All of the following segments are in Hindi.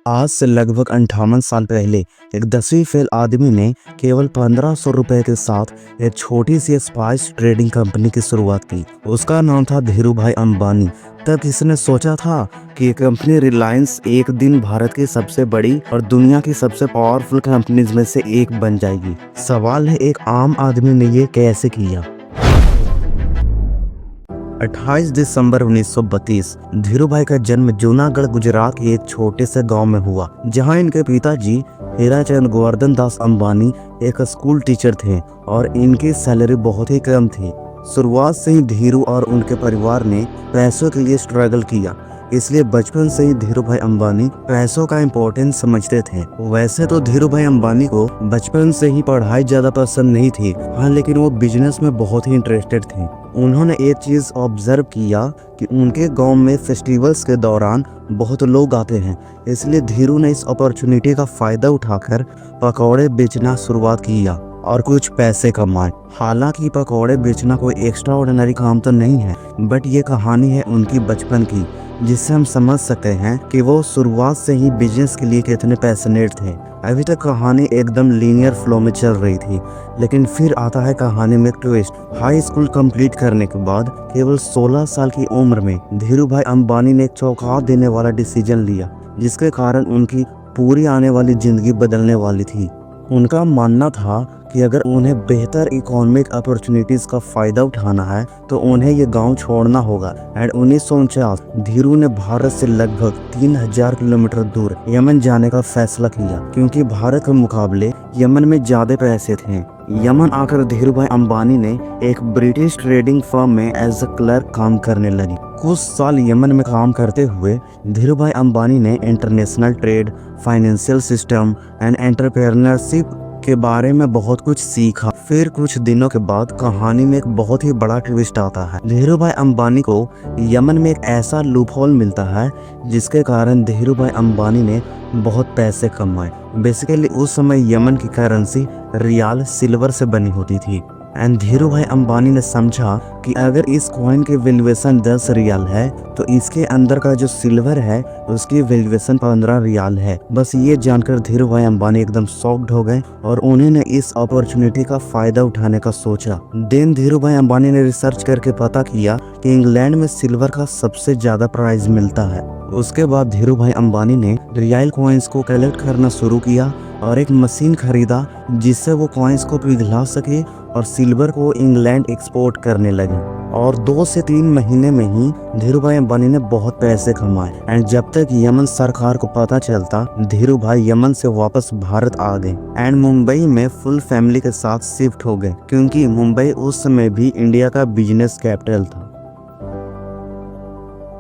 आज से लगभग 58 साल पहले एक 10वीं फेल आदमी ने केवल 1500 रुपए के साथ एक छोटी सी स्पाइस ट्रेडिंग कंपनी की शुरुआत की। उसका नाम था धीरू भाई अंबानी। तब किसने सोचा था कि ये कंपनी रिलायंस एक दिन भारत की सबसे बड़ी और दुनिया की सबसे पावरफुल कंपनीज में से एक बन जाएगी। सवाल है, एक आम आदमी ने ये कैसे किया। 28 दिसंबर 1932 धीरू भाई का जन्म जूनागढ़ गुजरात के एक छोटे से गांव में हुआ, जहां इनके पिताजी हीराचंद गोवर्धन दास अंबानी एक स्कूल टीचर थे और इनकी सैलरी बहुत ही कम थी। शुरुआत से ही धीरू और उनके परिवार ने पैसों के लिए स्ट्रगल किया, इसलिए बचपन से ही धीरू भाई अंबानी पैसों का इम्पोर्टेंस समझते थे। वैसे तो धीरू भाई अंबानी को बचपन से ही पढ़ाई ज्यादा पसंद नहीं थी, हाँ, लेकिन वो बिजनेस में बहुत ही इंटरेस्टेड थे। उन्होंने एक चीज ऑब्जर्व किया कि उनके गांव में फेस्टिवल्स के दौरान बहुत लोग आते हैं, इसलिए धीरू ने इस अपॉर्चुनिटी का फायदा उठाकर पकौड़े बेचना शुरुआत किया और कुछ पैसे कमाए। हालांकि पकौड़े बेचना कोई एक्स्ट्रा ऑर्डिनरी काम तो नहीं है, बट ये कहानी है उनकी बचपन की, जिससे हम समझ सकते हैं कि वो शुरुआत से ही बिजनेस के लिए कितने पैशनेट थे। अभी तक कहानी एकदम लीनियर फ्लो में चल रही थी, लेकिन फिर आता है कहानी में ट्विस्ट। हाई स्कूल कंप्लीट करने के बाद केवल 16 साल की उम्र में धीरू भाई अंबानी ने एक चौंका देने वाला डिसीजन लिया, जिसके कारण उनकी पूरी आने वाली जिंदगी बदलने वाली थी। उनका मानना था कि अगर उन्हें बेहतर इकोनॉमिक अपॉर्चुनिटीज का फायदा उठाना है तो उन्हें ये गांव छोड़ना होगा। एंड 1949 धीरू ने भारत से लगभग 3000 किलोमीटर दूर यमन जाने का फैसला किया, क्योंकि भारत के मुकाबले यमन में ज्यादा पैसे थे। यमन आकर धीरू भाई अंबानी ने एक ब्रिटिश ट्रेडिंग फर्म में एज अ क्लर्क काम करने लगी। कुछ साल यमन में काम करते हुए धीरू भाई अंबानी ने international trade, financial system and entrepreneurship के बारे में बहुत कुछ सीखा। फिर कुछ दिनों के बाद कहानी में एक बहुत ही बड़ा ट्विस्ट आता है। धीरू भाई अंबानी को यमन में एक ऐसा लूपहोल मिलता है जिसके कारण धीरू भाई अंबानी ने बहुत पैसे कमाए। बेसिकली उस समय यमन की करेंसी रियाल सिल्वर से बनी होती थी। एंड धीरू भाई अंबानी ने समझा कि अगर इस कॉइन की वैल्यूएशन 10 रियाल है तो इसके अंदर का जो सिल्वर है उसकी वैल्यूएशन 15 रियाल है। बस ये जानकर धीरू भाई अंबानी एकदम शॉक्ड हो गए और उन्होंने इस अपॉर्चुनिटी का फायदा उठाने का सोचा। देन धीरू भाई अंबानी ने रिसर्च करके पता किया कि इंग्लैंड में सिल्वर का सबसे ज्यादा प्राइस मिलता है। उसके बाद धीरू भाई अंबानी ने रियल कॉइन्स को कलेक्ट करना शुरू किया और एक मशीन खरीदा जिससे वो कॉइन्स को पिघला सके और सिल्वर को इंग्लैंड एक्सपोर्ट करने लगे। और 2 से 3 महीने में ही धीरू भाई अंबानी ने बहुत पैसे कमाए। एंड जब तक यमन सरकार को पता चलता, धीरू भाई यमन से वापस भारत आ गए एंड मुंबई में फुल फैमिली के साथ शिफ्ट हो गए, क्योंकि मुंबई उस समय भी इंडिया का बिजनेस कैपिटल था।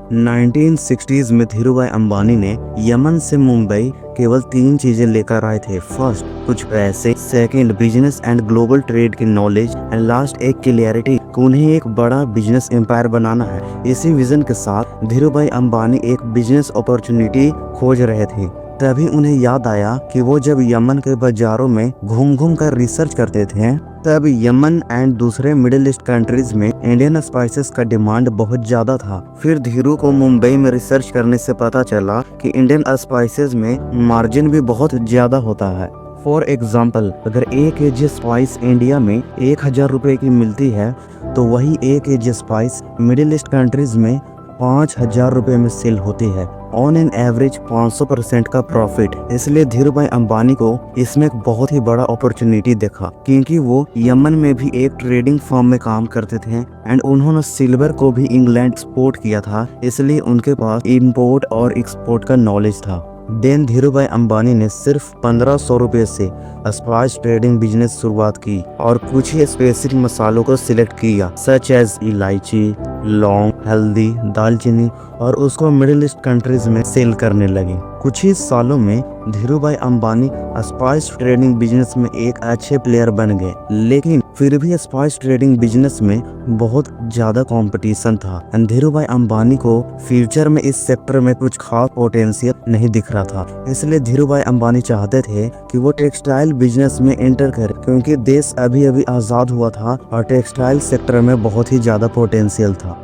1960s में धीरू भाई अंबानी ने यमन से मुंबई केवल 3 चीजें लेकर आए थे। फर्स्ट, कुछ पैसे, second, business and global trade की नॉलेज एंड लास्ट एक क्लियरिटी कि उन्हें एक बड़ा बिजनेस एम्पायर बनाना है। इसी विजन के साथ धीरू भाई अंबानी एक बिजनेस अपॉर्चुनिटी खोज रहे थे। तभी उन्हें याद आया कि वो जब यमन के बाजारों में घूम घूम कर रिसर्च करते थे, तब यमन एंड दूसरे मिडिल ईस्ट कंट्रीज में इंडियन स्पाइसेस का डिमांड बहुत ज्यादा था। फिर धीरू को मुंबई में रिसर्च करने से पता चला कि इंडियन स्पाइसेस में मार्जिन भी बहुत ज्यादा होता है। फॉर एग्जाम्पल, अगर 1 kg स्पाइस इंडिया में 1000 रुपए की मिलती है तो वही 1 kg spice middle east countries में 5000 रुपए में सेल होती है। ऑन एन एवरेज 500% का प्रॉफिट। इसलिए धीरू भाई अंबानी को इसमें एक बहुत ही बड़ा अपॉर्चुनिटी देखा, क्योंकि वो यमन में भी एक ट्रेडिंग फर्म में काम करते थे एंड उन्होंने सिल्वर को भी इंग्लैंड एक्सपोर्ट किया था, इसलिए उनके पास इंपोर्ट और एक्सपोर्ट का नॉलेज था। देन धीरू भाई अंबानी ने सिर्फ 1500 रुपए से स्पाइस ट्रेडिंग बिजनेस शुरुआत की और कुछ ही स्पेसिफिक मसालों को सिलेक्ट किया, सच एज इलायची, लौंग, हल्दी, दालचीनी, और उसको मिडिल ईस्ट कंट्रीज में सेल करने लगे। कुछ ही सालों में धीरू भाई अंबानी स्पाइस ट्रेडिंग बिजनेस में एक अच्छे प्लेयर बन गए, लेकिन फिर भी स्पाइस ट्रेडिंग बिजनेस में बहुत ज्यादा कंपटीशन था। धीरू भाई अंबानी को फ्यूचर में इस सेक्टर में कुछ खास पोटेंशियल नहीं दिख रहा था, इसलिए धीरू भाई अंबानी चाहते थे कि वो टेक्सटाइल बिजनेस में एंटर करे, क्योंकि देश अभी अभी आजाद हुआ था और टेक्सटाइल सेक्टर में बहुत ही ज्यादा पोटेंशियल था।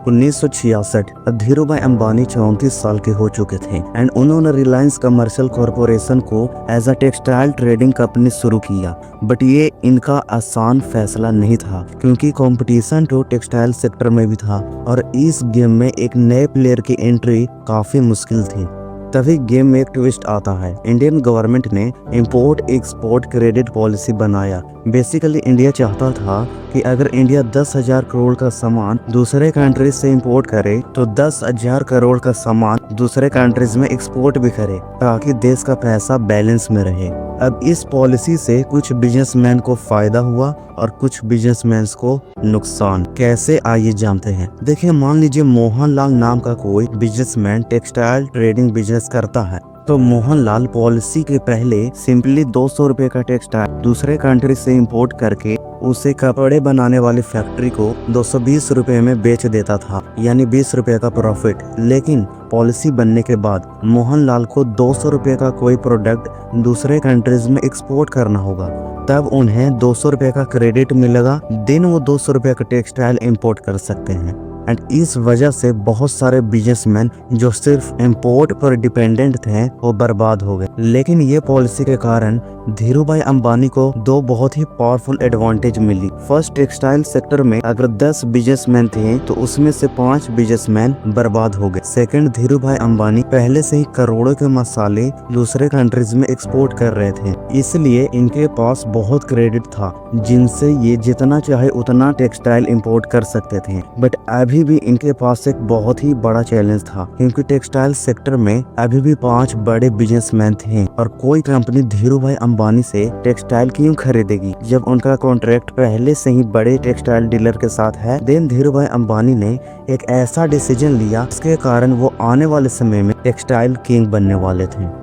1966 धीरू भाई अंबानी 34 साल के हो चुके थे एंड उन्होंने रिलायंस कमर्शियल कॉरपोरेशन को as a textile trading company शुरू किया। बट ये इनका आसान फैसला नहीं था क्योंकि कंपटीशन तो टेक्सटाइल सेक्टर में भी था और इस गेम में एक नए प्लेयर की एंट्री काफी मुश्किल थी। तभी गेम में एक ट्विस्ट आता है। इंडियन गवर्नमेंट ने इंपोर्ट एक्सपोर्ट क्रेडिट पॉलिसी बनाया। बेसिकली इंडिया चाहता था कि अगर इंडिया 10,000 करोड़ का सामान दूसरे कंट्रीज से इंपोर्ट करे तो 10,000 करोड़ का सामान दूसरे कंट्रीज में एक्सपोर्ट भी करे ताकि देश का पैसा बैलेंस में रहे। अब इस पॉलिसी से कुछ बिजनेसमैन को फायदा हुआ और कुछ बिजनेसमैन को नुकसान। कैसे आइए जानते हैं। देखिए, मान लीजिए मोहनलाल नाम का कोई बिजनेसमैन टेक्सटाइल ट्रेडिंग बिजनेस करता है तो मोहनलाल पॉलिसी के पहले सिंपली 200 रुपए का टेक्सटाइल दूसरे कंट्री से इंपोर्ट करके उसे कपड़े बनाने वाली फैक्ट्री को 220 रुपए में बेच देता था, यानी 20 रुपए का प्रॉफिट। लेकिन पॉलिसी बनने के बाद मोहनलाल को 200 रुपए का कोई प्रोडक्ट दूसरे कंट्रीज में एक्सपोर्ट करना होगा, तब उन्हें 200 रुपए का क्रेडिट मिलेगा। दिन वो 200 रुपए का टेक्सटाइल इंपोर्ट कर सकते हैं। एंड इस वजह से बहुत सारे बिजनेसमैन जो सिर्फ इंपोर्ट पर डिपेंडेंट थे वो बर्बाद हो गए। लेकिन ये पॉलिसी के कारण धीरू भाई अंबानी को दो बहुत ही पावरफुल एडवांटेज मिली। फर्स्ट, टेक्सटाइल सेक्टर में अगर 10 बिजनेसमैन थे तो उसमें से 5 बिजनेसमैन बर्बाद हो गए। सेकंड, धीरू भाई अंबानी पहले से ही करोड़ों के मसाले दूसरे कंट्रीज में एक्सपोर्ट कर रहे थे, इसलिए इनके पास बहुत क्रेडिट था जिनसे ये जितना चाहे उतना टेक्सटाइल इंपोर्ट कर सकते थे। बट अभी भी इनके पास एक बहुत ही बड़ा चैलेंज था क्योंकि टेक्सटाइल सेक्टर में अभी भी 5 बड़े बिजनेसमैन थे और कोई कंपनी धीरू भाई अंबानी से टेक्सटाइल क्यों खरीदेगी जब उनका कॉन्ट्रैक्ट पहले से ही बड़े टेक्सटाइल डीलर के साथ है। देन धीरू भाई अंबानी ने एक ऐसा डिसीजन लिया जिसके कारण वो आने वाले समय में टेक्सटाइल किंग बनने वाले थे।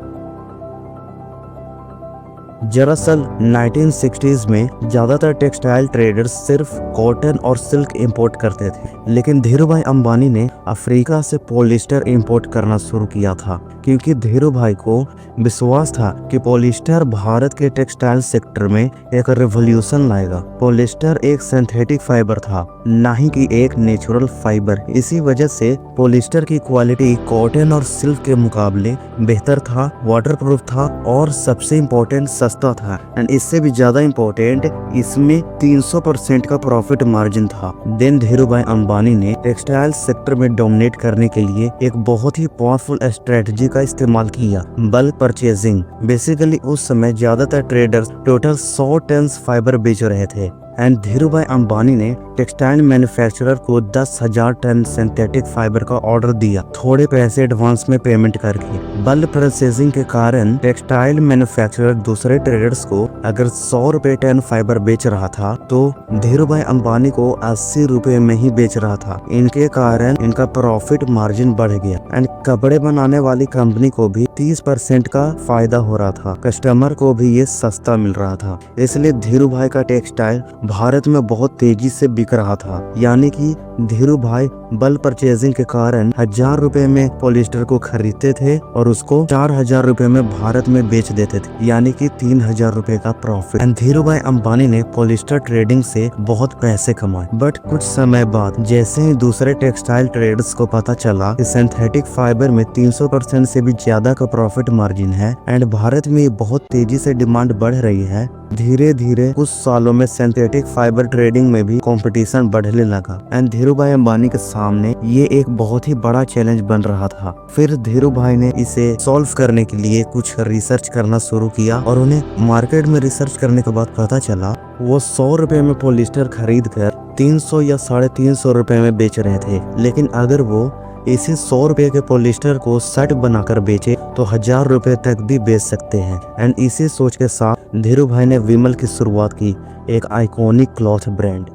दरअसल 1960s में ज्यादातर टेक्सटाइल ट्रेडर्स सिर्फ कॉटन और सिल्क इंपोर्ट करते थे, लेकिन धीरू भाई अंबानी ने अफ्रीका से पॉलिस्टर इंपोर्ट करना शुरू किया था क्योंकि धीरू भाई को विश्वास था कि पॉलिस्टर भारत के टेक्सटाइल सेक्टर में एक रिवॉल्यूशन लाएगा। पॉलिस्टर एक सिंथेटिक फाइबर था, ना ही कि एक नेचुरल फाइबर। इसी वजह से पॉलिस्टर की क्वालिटी कॉटन और सिल्क के मुकाबले बेहतर था, वाटरप्रूफ था और सबसे इम्पोर्टेंट सस्ता था। एंड इससे भी ज्यादा इम्पोर्टेंट, इसमें 300% का प्रॉफिट मार्जिन था। देन धीरू भाई अंबानी ने टेक्सटाइल सेक्टर में डोमिनेट करने के लिए एक बहुत ही पावरफुल स्ट्रेटजी का इस्तेमाल किया, बल्क परचेजिंग। बेसिकली उस समय ज्यादातर ट्रेडर्स टोटल 100 टन फाइबर बेच रहे थे एंड धीरू भाई अंबानी ने टेक्सटाइल मैन्युफैक्चरर को 10,000 टन सिंथेटिक फाइबर का ऑर्डर दिया, थोड़े पैसे एडवांस में पेमेंट करके। बल्क परचेजिंग के कारण टेक्सटाइल मैन्युफैक्चरर दूसरे ट्रेडर्स को अगर 100 रुपए टन फाइबर बेच रहा था तो धीरू भाई अंबानी को 80 रुपए में ही बेच रहा था। इनके कारण इनका प्रॉफिट मार्जिन बढ़ गया एंड कपड़े बनाने वाली कंपनी को भी 30% का फायदा हो रहा था। कस्टमर को भी ये सस्ता मिल रहा था, इसलिए धीरू भाई का टेक्सटाइल भारत में बहुत तेजी से बिक रहा था। यानी कि धीरू भाई बल्क परचेजिंग के कारण 1000 रुपए में पॉलिस्टर को खरीदते थे और उसको 4000 रुपए में भारत में बेच देते थे, यानी कि 3000 रुपए का प्रॉफिट। एंड धीरू भाई अंबानी ने पॉलिस्टर ट्रेडिंग से बहुत पैसे कमाए। बट कुछ समय बाद जैसे ही दूसरे टेक्सटाइल ट्रेडर्स को पता चला कि सिंथेटिक फाइबर में 300% से भी ज्यादा का प्रॉफिट मार्जिन है एंड भारत में बहुत तेजी से डिमांड बढ़ रही है, धीरे धीरे कुछ सालों में सिंथेटिक फाइबर ट्रेडिंग में भी कंपटीशन बढ़ने लगा एंड धीरू भाई अंबानी के सामने ये एक बहुत ही बड़ा चैलेंज बन रहा था। फिर धीरू भाई ने इसे सॉल्व करने के लिए कुछ रिसर्च करना शुरू किया और उन्हें मार्केट में रिसर्च करने के बाद पता चला वो 100 रुपए में पॉलिस्टर खरीद कर 300 या 350 रुपए में बेच रहे थे। लेकिन अगर वो इसी 100 रुपए के पॉलिस्टर को शर्ट बनाकर बेचे तो 1000 रुपए तक भी बेच सकते हैं। एंड इसी सोच के साथ धीरू भाई ने विमल की शुरुआत की, एक आइकॉनिक क्लॉथ ब्रांड।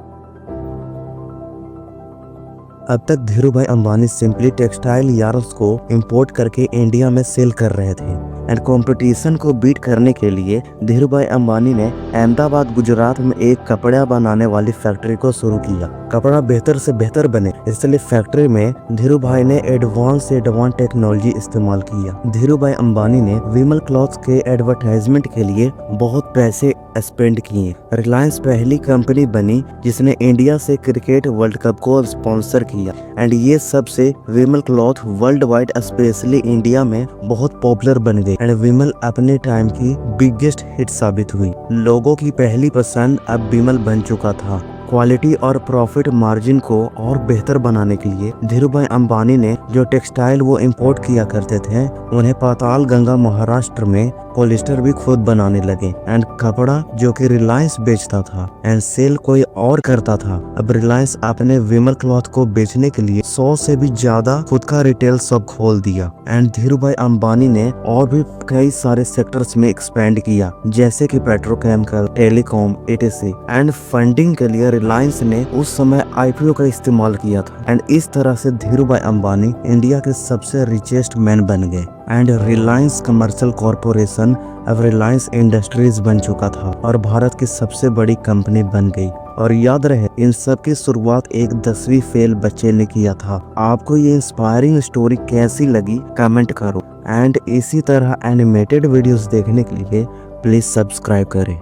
अब तक धीरू भाई अंबानी सिंपली टेक्सटाइल यार्न्स को इंपोर्ट करके इंडिया में सेल कर रहे थे, एंड कंपटीशन को बीट करने के लिए धीरू भाई अंबानी ने अहमदाबाद गुजरात में एक कपड़ा बनाने वाली फैक्ट्री को शुरू किया। कपड़ा बेहतर से बेहतर बने इसलिए फैक्ट्री में धीरू भाई ने एडवांस से एडवांस टेक्नोलॉजी इस्तेमाल किया। धीरू भाई अंबानी ने विमल क्लॉथ्स के एडवर्टाइजमेंट के लिए बहुत पैसे स्पेंड किए। रिलायंस पहली कंपनी बनी जिसने इंडिया से क्रिकेट वर्ल्ड कप को स्पॉन्सर किया एंड ये सब से Vimal cloth world wide specially India में बहुत पॉपुलर बन गई एंड विमल अपने टाइम की बिगेस्ट हिट साबित हुई। लोगों की पहली पसंद अब विमल बन चुका था। क्वालिटी और प्रॉफिट मार्जिन को और बेहतर बनाने के लिए धीरू भाई अंबानी ने जो टेक्सटाइल वो इंपोर्ट किया करते थे उन्हें पाताल गंगा महाराष्ट्र में पॉलिस्टर भी खुद बनाने लगे एंड कपड़ा जो कि रिलायंस बेचता था एंड सेल कोई और करता था, अब रिलायंस अपने विमल क्लॉथ को बेचने के लिए 100 से भी ज्यादा खुद का रिटेल शॉप खोल दिया एंड धीरू भाई अंबानी ने और भी कई सारे सेक्टर्स में एक्सपेंड किया जैसे कि petrochemical, telecom etc and funding के लिए रिलायंस ने उस समय IPO का इस्तेमाल किया था एंड इस तरह से धीरू भाई अंबानी इंडिया के सबसे रिचेस्ट मैन बन गए एंड रिलायंस कमर्शियल कॉरपोरेशन अब रिलायंस इंडस्ट्रीज बन चुका था और भारत की सबसे बड़ी कंपनी बन गई। और याद रहे इन सब की शुरुआत एक 10वीं फेल बच्चे ने किया था। आपको ये इंस्पायरिंग स्टोरी कैसी लगी कमेंट करो एंड इसी तरह एनिमेटेड वीडियोस देखने के लिए प्लीज सब्सक्राइब करें।